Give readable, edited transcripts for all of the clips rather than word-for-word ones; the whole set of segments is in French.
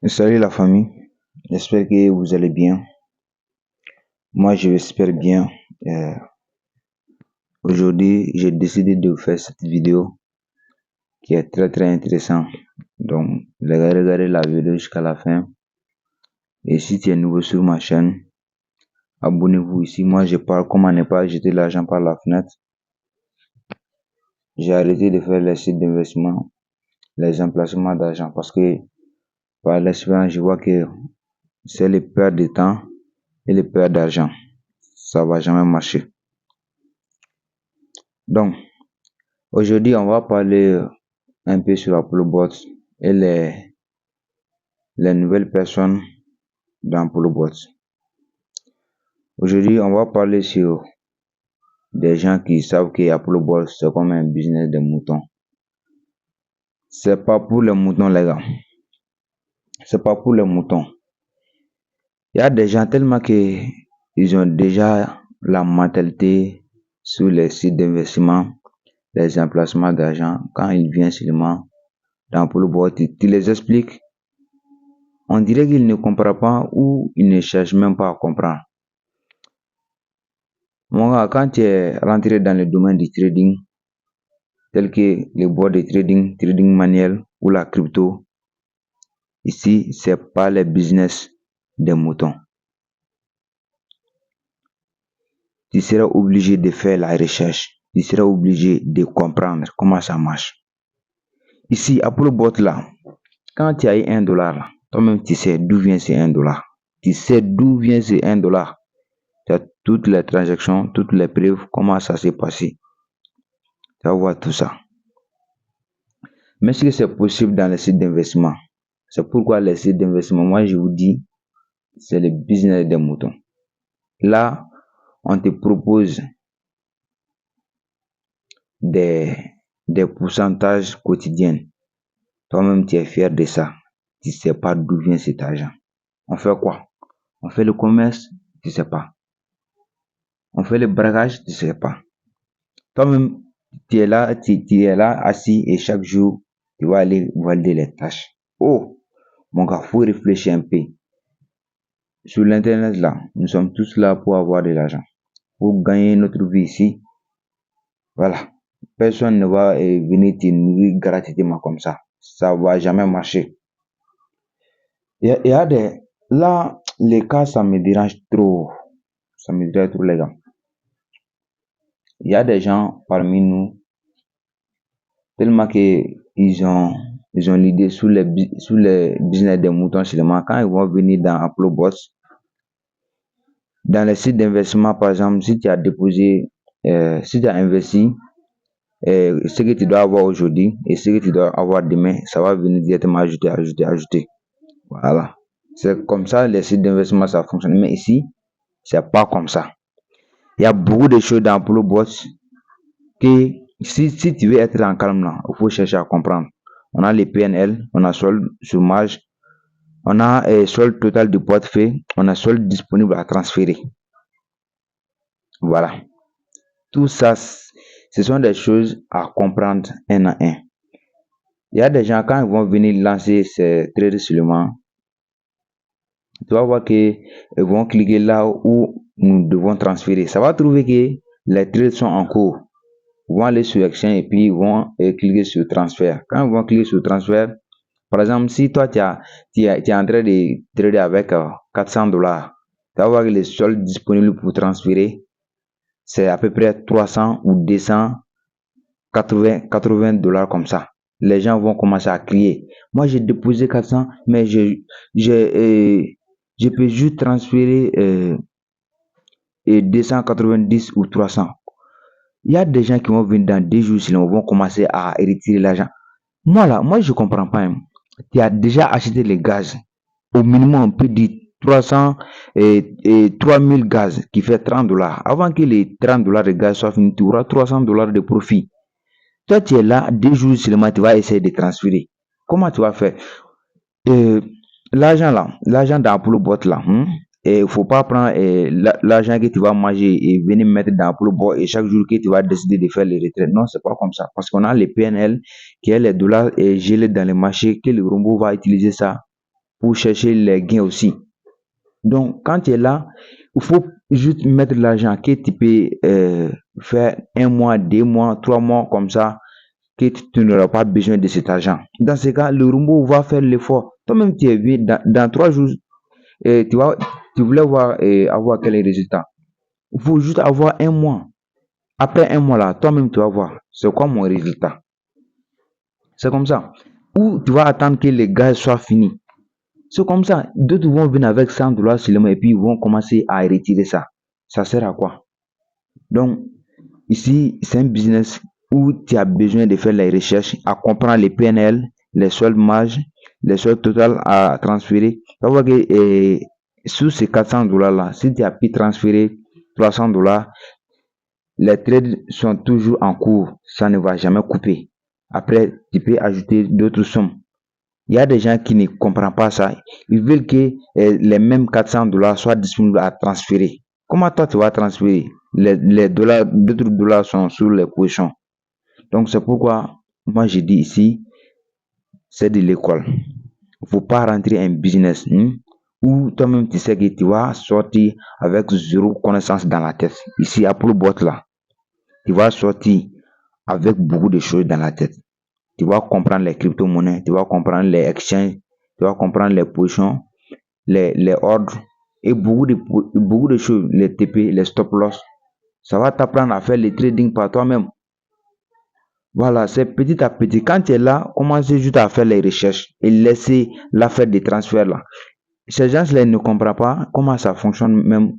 Salut la famille, j'espère que vous allez bien. Moi, je l'espère bien. Euh, Aujourd'hui, j'ai décidé de faire cette vidéo qui est très intéressante. Donc, regardez la vidéo jusqu'à la fin. Et si tu es nouveau sur ma chaîne, abonnez-vous ici. Moi, je parle comment ne pas jeter l'argent par la fenêtre. J'ai arrêté de faire les sites d'investissement, les emplacements d'argent parce que par l'expérience, je vois que c'est les pertes de temps et les pertes d'argent. Ça va jamais marcher. Donc, aujourd'hui, on va parler un peu sur ApolloBot et les nouvelles personnes dans ApolloBot. Aujourd'hui, on va parler sur des gens qui savent que ApolloBot, c'est comme un business de moutons. C'est pas pour les moutons, les gars. C'est pas pour les moutons. Il y a des gens tellement que ils ont déjà la mentalité sur les sites d'investissement, les emplacements d'argent. Quand ils viennent seulement dans ApolloBot, tu les expliques. On dirait qu'ils ne comprennent pas ou ils ne cherchent même pas à comprendre. Mon gars, quand tu es rentré dans le domaine du trading, tel que les boîtes de trading manuel ou la crypto, ici, c'est pas le business des moutons. Tu seras obligé de faire la recherche. Tu seras obligé de comprendre comment ça marche. Ici, ApolloBot là, quand tu as eu $1 là, toi-même tu sais d'où vient ces $1. Tu sais d'où vient ces $1. Tu as toutes les transactions, toutes les preuves, comment ça s'est passé. Tu vas voir tout ça. Mais est-ce que c'est possible dans les sites d'investissement? C'est pourquoi les sites d'investissement, moi je vous dis, c'est le business des moutons. Là, on te propose des pourcentages quotidiens. Toi-même, tu es fier de ça. Tu ne sais pas d'où vient cet argent. On fait quoi? On fait le commerce, tu ne sais pas. On fait le braquage, tu ne sais pas. Toi-même, tu es là assis et chaque jour, tu vas aller valider les tâches. Oh, mon gars, faut réfléchir un peu. Sur l'internet là, nous sommes tous là pour avoir de l'argent, pour gagner notre vie ici. Voilà. Personne ne va venir te nourrir gratuitement comme ça. Ça va jamais marcher. Il y a des... Là, les cas, ça me dérange trop. Ça me dérange trop, les gars. Il y a des gens parmi nous, tellement que ils ont l'idée sur les business des moutons seulement. Quand ils vont venir dans ApolloBot, dans les sites d'investissement, par exemple, si tu as déposé, si tu as investi, ce que tu dois avoir aujourd'hui et ce que tu dois avoir demain, ça va venir directement ajouter. Voilà. C'est comme ça les sites d'investissement, ça fonctionne. Mais ici, c'est pas comme ça. Il y a beaucoup de choses dans ApolloBot que si tu veux être en calme là, il faut chercher à comprendre. On a les PNL, on a solde sur marge, on a solde total du portefeuille, on a solde disponible à transférer. Voilà. Tout ça, ce sont des choses à comprendre un à un. Il y a des gens, quand ils vont venir lancer ces trades seulement, tu vas voir qu'ils vont cliquer là où nous devons transférer. Ça va trouver que les trades sont en cours. Ils vont aller sur Exchange et puis ils vont cliquer sur transfert. Quand ils vont cliquer sur transfert, par exemple, si toi tu es en train de trader avec $400, tu vas voir que les soldes disponibles pour transférer, c'est à peu près 300 ou 280 $, comme ça. Les gens vont commencer à crier. Moi, j'ai déposé 400, mais je peux juste transférer 290 ou 300. Il y a des gens qui vont venir dans 2 jours, sinon vont commencer à retirer l'argent. Moi, je comprends pas. Tu as déjà acheté les gaz. Au minimum, on peut dire 300 et 3000 gaz qui fait $30. Avant que les $30 de gaz soient finis, tu auras $300 de profit. Toi, tu es là, 2 jours seulement, tu vas essayer de transférer. Comment tu vas faire? L'argent là, l'argent dans ApolloBot là, et il faut pas prendre l'argent que tu vas manger et venir mettre dans ApolloBot et chaque jour que tu vas décider de faire les retraites. Non, c'est pas comme ça. Parce qu'on a les PNL qui est les dollars gelés dans les marchés, que le robot va utiliser ça pour chercher les gains aussi. Donc, quand tu es là, il faut juste mettre l'argent que tu peux faire 1 mois, 2 mois, 3 mois comme ça, que tu n'auras pas besoin de cet argent. Dans ce cas, le robot va faire l'effort. Toi-même, tu es vu dans 3 jours, tu voulais avoir quel résultat. Il faut juste avoir 1 mois. Après 1 mois là, toi-même, tu vas voir. C'est quoi mon résultat? C'est comme ça. Ou tu vas attendre que les gaz soient finis. C'est comme ça. D'autres vont venir avec $100 seulement et puis ils vont commencer à retirer ça. Ça sert à quoi? Donc, ici, c'est un business où tu as besoin de faire les recherches, à comprendre les PNL, les soldes marges, les soldes totales à transférer. Tu vas voir que sous ces $400 là, si tu as pu transférer $300, les trades sont toujours en cours. Ça ne va jamais couper. Après, tu peux ajouter d'autres sommes. Il y a des gens qui ne comprennent pas ça. Ils veulent que les mêmes $400 soient disponibles à transférer. Comment toi tu vas transférer? Les dollars, d'autres dollars sont sur les positions. Donc c'est pourquoi moi je dis ici, c'est de l'école. Il ne faut pas rentrer un business où toi-même tu sais que tu vas sortir avec zéro connaissance dans la tête. Ici, Apple Bot là, tu vas sortir avec beaucoup de choses dans la tête. Tu vas comprendre les crypto-monnaies, tu vas comprendre les exchanges, tu vas comprendre les positions, les ordres et beaucoup de choses, les TP, les stop loss. Ça va t'apprendre à faire le trading par toi-même. Voilà, c'est petit à petit. Quand tu es là, commencez juste à faire les recherches et laissez l'affaire des transferts là. Ces gens-là ne comprennent pas comment ça fonctionne même.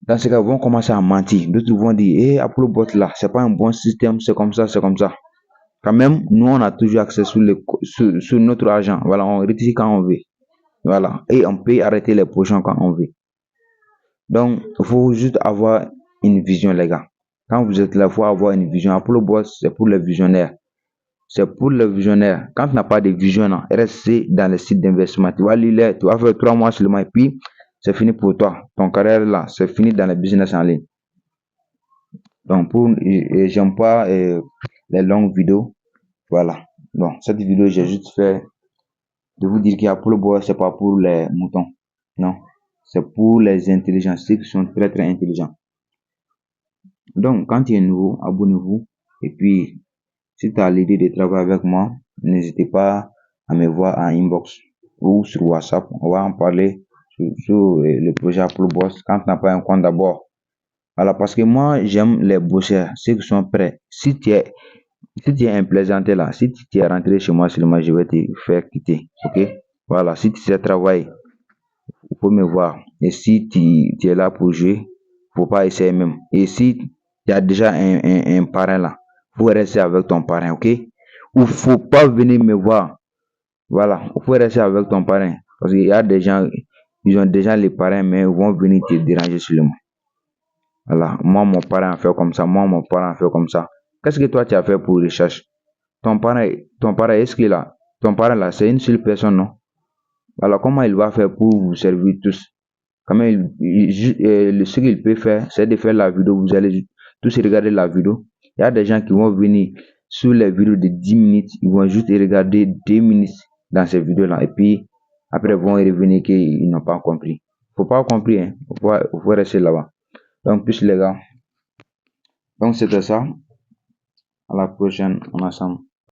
Dans ce cas, ils vont commencer à mentir. D'autres vont dire, Apollo Bot là, c'est pas un bon système, c'est comme ça, c'est comme ça. Quand même, nous, on a toujours accès sur notre argent. Voilà, on retire quand on veut. Voilà. Et on peut arrêter les prochains quand on veut. Donc, il faut juste avoir une vision, les gars. Quand vous êtes là, il faut avoir une vision. Apollo Boss, c'est pour les visionnaires. C'est pour les visionnaires. Quand tu n'as pas de vision, reste dans les sites d'investissement. Tu vas lire, tu vas faire 3 mois seulement et puis c'est fini pour toi. Ton carrière là, c'est fini dans le business en ligne. Donc, j'aime pas les longues vidéos. Voilà. Donc, cette vidéo, j'ai juste fait de vous dire qu'Apollo Boss, c'est pas pour les moutons. Non. C'est pour les intelligents, ceux qui sont très très intelligents. Donc, quand tu es nouveau, abonnez-vous. Et puis, si tu as l'idée de travailler avec moi, n'hésitez pas à me voir en inbox ou sur WhatsApp. On va en parler sur le projet Apollo Boss quand tu n'as pas un compte d'abord. Voilà, parce que moi, j'aime les bosseurs, ceux qui sont prêts. Si tu es un plaisanté là, si tu es rentré chez moi seulement, je vais te faire quitter. Ok? Voilà, si tu sais travailler, il faut me voir. Et si tu es là pour jouer, faut pas essayer même. Et si tu as déjà un parrain là, faut rester avec ton parrain, ok? Ou faut pas venir me voir. Voilà, il faut rester avec ton parrain. Parce qu'il y a des gens, ils ont déjà les parrains, mais ils vont venir te déranger seulement. Voilà, moi mon parrain a fait comme ça, moi mon parrain a fait comme ça. Qu'est-ce que toi tu as fait pour recherche? Ton parrain, est-ce qu'il a? Ton parrain là, c'est une seule personne, non? Voilà, comment il va faire pour vous servir tous? Quand même, ce qu'il peut faire, c'est de faire la vidéo. Vous allez tous regarder la vidéo. Il y a des gens qui vont venir sur les vidéos de 10 minutes. Ils vont juste regarder 2 minutes dans ces vidéos-là. Et puis, après, ils vont revenir qu'ils n'ont pas compris. Faut pas compris, hein. Faut rester là-bas. Donc, plus les gars. Donc, c'était ça. À la prochaine. On ensemble.